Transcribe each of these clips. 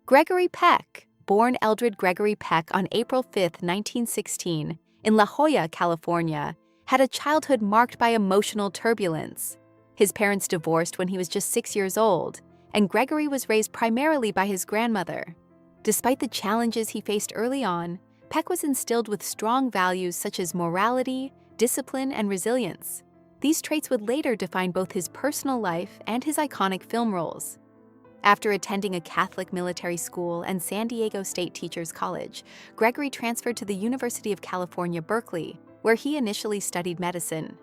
Gregory Peck, born Eldred Gregory Peck on April 5, 1916, in La Jolla, California, had a childhood marked by emotional turbulence. His parents divorced when he was just 6 years old, and Gregory was raised primarily by his grandmother. Despite the challenges he faced early on, Peck was instilled with strong values such as morality, discipline, and resilience. These traits would later define both his personal life and his iconic film roles. After attending a Catholic military school and San Diego State Teachers College, Gregory transferred to the University of California, Berkeley, where he initially studied medicine.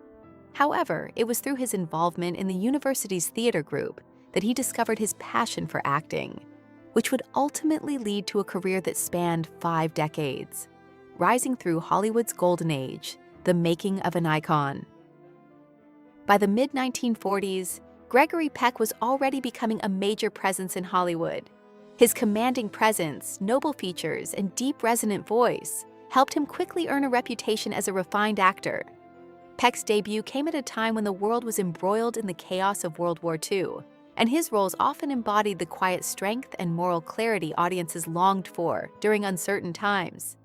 However, it was through his involvement in the university's theater group that he discovered his passion for acting, which would ultimately lead to a career that spanned 5 decades, rising through Hollywood's golden age, the making of an icon. By the mid-1940s, Gregory Peck was already becoming a major presence in Hollywood. His commanding presence, noble features, and deep resonant voice helped him quickly earn a reputation as a refined actor. Peck's debut came at a time when the world was embroiled in the chaos of World War II, and his roles often embodied the quiet strength and moral clarity audiences longed for during uncertain times.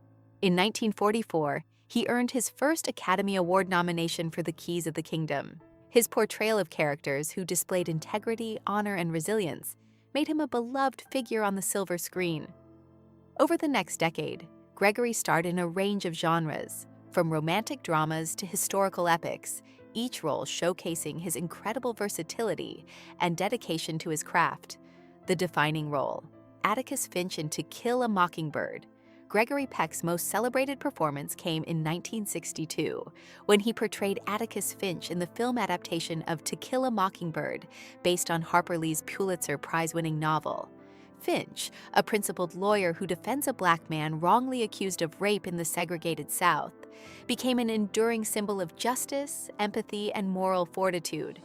In 1944, he earned his first Academy Award nomination for The Keys of the Kingdom. His portrayal of characters who displayed integrity, honor, and resilience made him a beloved figure on the silver screen. Over the next decade, Gregory starred in a range of genres, from romantic dramas to historical epics, each role showcasing his incredible versatility and dedication to his craft. The defining role, Atticus Finch in To Kill a Mockingbird. Gregory Peck's most celebrated performance came in 1962, when he portrayed Atticus Finch in the film adaptation of To Kill a Mockingbird, based on Harper Lee's Pulitzer Prize-winning novel. Finch, a principled lawyer who defends a Black man wrongly accused of rape in the segregated South, became an enduring symbol of justice, empathy, and moral fortitude.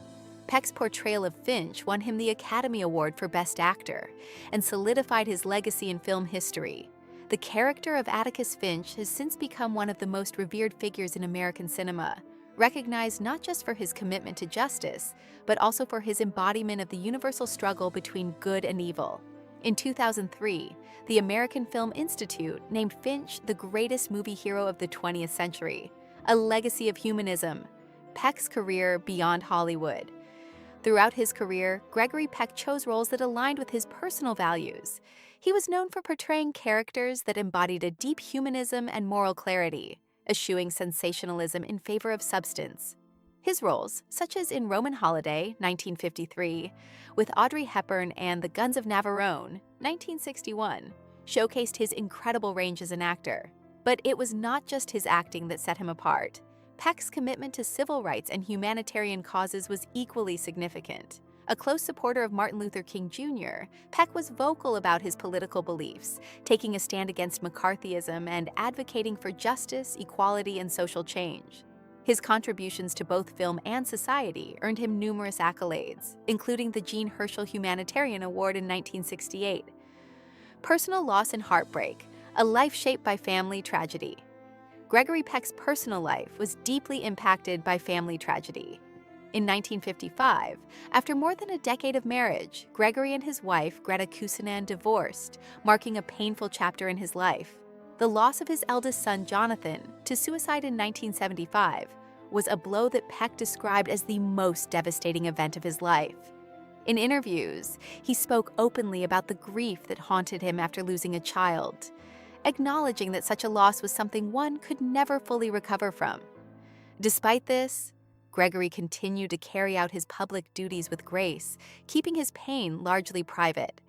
Peck's portrayal of Finch won him the Academy Award for Best Actor and solidified his legacy in film history. The character of Atticus Finch has since become one of the most revered figures in American cinema, recognized not just for his commitment to justice, but also for his embodiment of the universal struggle between good and evil. In 2003, the American Film Institute named Finch the greatest movie hero of the 20th century, a legacy of humanism. Peck's career beyond Hollywood. Throughout his career, Gregory Peck chose roles that aligned with his personal values. He was known for portraying characters that embodied a deep humanism and moral clarity, eschewing sensationalism in favor of substance. His roles, such as in Roman Holiday, 1953, with Audrey Hepburn and The Guns of Navarone, 1961, showcased his incredible range as an actor. But it was not just his acting that set him apart. Peck's commitment to civil rights and humanitarian causes was equally significant. A close supporter of Martin Luther King Jr., Peck was vocal about his political beliefs, taking a stand against McCarthyism and advocating for justice, equality, and social change. His contributions to both film and society earned him numerous accolades, including the Jean Herschel Humanitarian Award in 1968. Personal loss and heartbreak, a life shaped by family tragedy. Gregory Peck's personal life was deeply impacted by family tragedy. In 1955, after more than a decade of marriage, Gregory and his wife, Greta Cusinan, divorced, marking a painful chapter in his life. The loss of his eldest son, Jonathan, to suicide in 1975 was a blow that Peck described as the most devastating event of his life. In interviews, he spoke openly about the grief that haunted him after losing a child, acknowledging that such a loss was something one could never fully recover from. Despite this, Gregory continued to carry out his public duties with grace, keeping his pain largely private.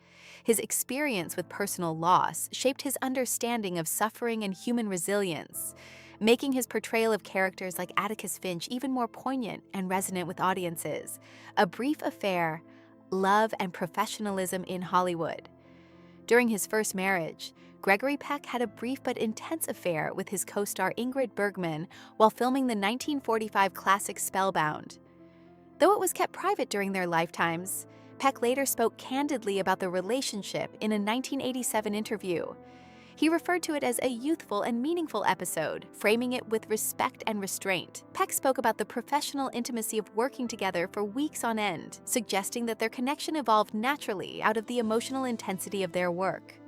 His experience with personal loss shaped his understanding of suffering and human resilience, making his portrayal of characters like Atticus Finch even more poignant and resonant with audiences. A Brief Affair, Love and Professionalism in Hollywood. During his first marriage, Gregory Peck had a brief but intense affair with his co-star Ingrid Bergman while filming the 1945 classic Spellbound. Though it was kept private during their lifetimes, Peck later spoke candidly about the relationship in a 1987 interview. He referred to it as a youthful and meaningful episode, framing it with respect and restraint. Peck spoke about the professional intimacy of working together for weeks on end, suggesting that their connection evolved naturally out of the emotional intensity of their work.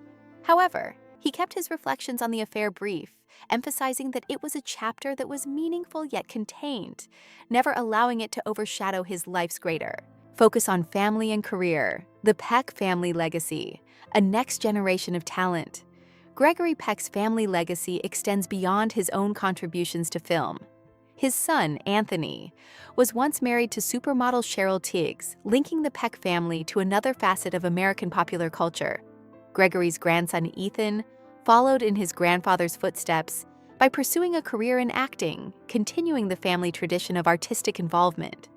However, he kept his reflections on the affair brief, emphasizing that it was a chapter that was meaningful yet contained, never allowing it to overshadow his life's greater focus on family and career. The Peck family legacy, a next generation of talent. Gregory Peck's family legacy extends beyond his own contributions to film. His son, Anthony, was once married to supermodel Cheryl Tiggs, linking the Peck family to another facet of American popular culture. Gregory's grandson, Ethan, followed in his grandfather's footsteps by pursuing a career in acting, continuing the family tradition of artistic involvement.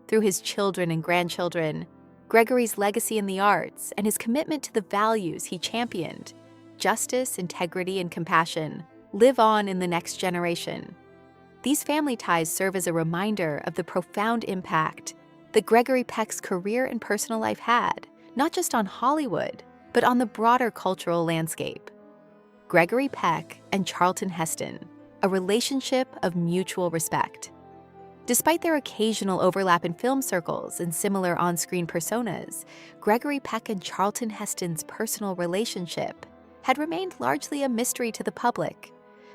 Through his children and grandchildren, Gregory's legacy in the arts and his commitment to the values he championed, justice, integrity, and compassion, live on in the next generation. These family ties serve as a reminder of the profound impact that Gregory Peck's career and personal life had, not just on Hollywood, but on the broader cultural landscape. Gregory Peck and Charlton Heston, a relationship of mutual respect. Despite their occasional overlap in film circles and similar on-screen personas, Gregory Peck and Charlton Heston's personal relationship had remained largely a mystery to the public.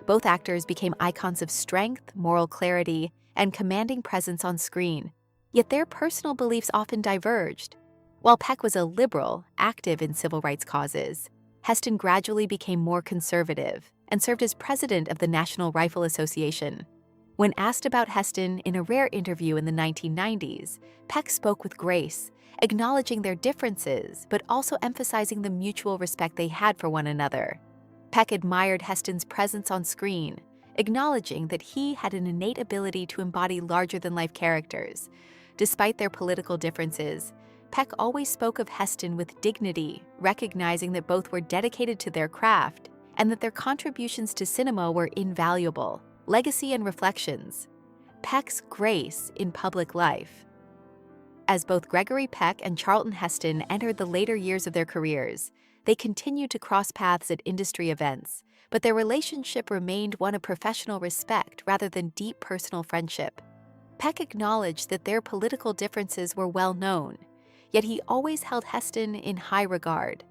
Both actors became icons of strength, moral clarity, and commanding presence on screen, yet their personal beliefs often diverged. While Peck was a liberal, active in civil rights causes, Heston gradually became more conservative and served as president of the National Rifle Association. When asked about Heston in a rare interview in the 1990s, Peck spoke with grace, acknowledging their differences, but also emphasizing the mutual respect they had for one another. Peck admired Heston's presence on screen, acknowledging that he had an innate ability to embody larger-than-life characters. Despite their political differences, Peck always spoke of Heston with dignity, recognizing that both were dedicated to their craft and that their contributions to cinema were invaluable. Legacy and reflections. Peck's grace in public life. As both Gregory Peck and Charlton Heston entered the later years of their careers, they continued to cross paths at industry events, but their relationship remained one of professional respect rather than deep personal friendship. Peck acknowledged that their political differences were well known, yet he always held Heston in high regard.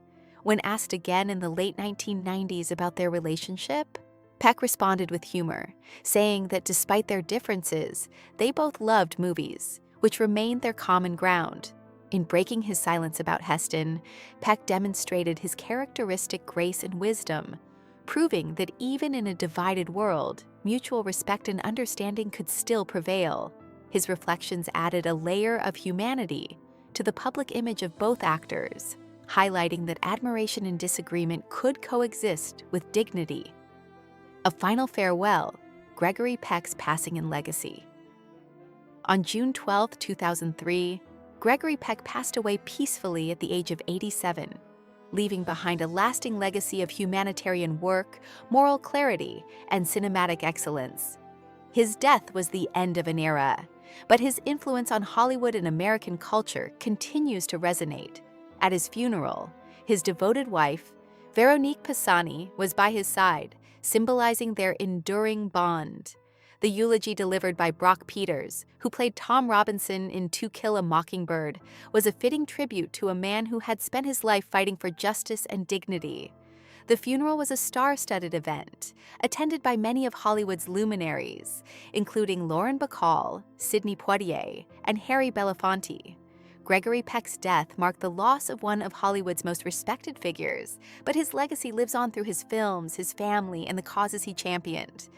When asked again in the late 1990s about their relationship, Peck responded with humor, saying that despite their differences, they both loved movies, which remained their common ground. In breaking his silence about Heston, Peck demonstrated his characteristic grace and wisdom, proving that even in a divided world, mutual respect and understanding could still prevail. His reflections added a layer of humanity to the public image of both actors, highlighting that admiration and disagreement could coexist with dignity. A final farewell, Gregory Peck's passing and legacy. On June 12, 2003, Gregory Peck passed away peacefully at the age of 87, leaving behind a lasting legacy of humanitarian work, moral clarity, and cinematic excellence. His death was the end of an era, but his influence on Hollywood and American culture continues to resonate. At his funeral, his devoted wife, Veronique Pisani, was by his side, symbolizing their enduring bond. The eulogy delivered by Brock Peters, who played Tom Robinson in To Kill a Mockingbird, was a fitting tribute to a man who had spent his life fighting for justice and dignity. The funeral was a star-studded event, attended by many of Hollywood's luminaries, including Lauren Bacall, Sidney Poitier, and Harry Belafonte. Gregory Peck's death marked the loss of one of Hollywood's most respected figures, but his legacy lives on through his films, his family, and the causes he championed.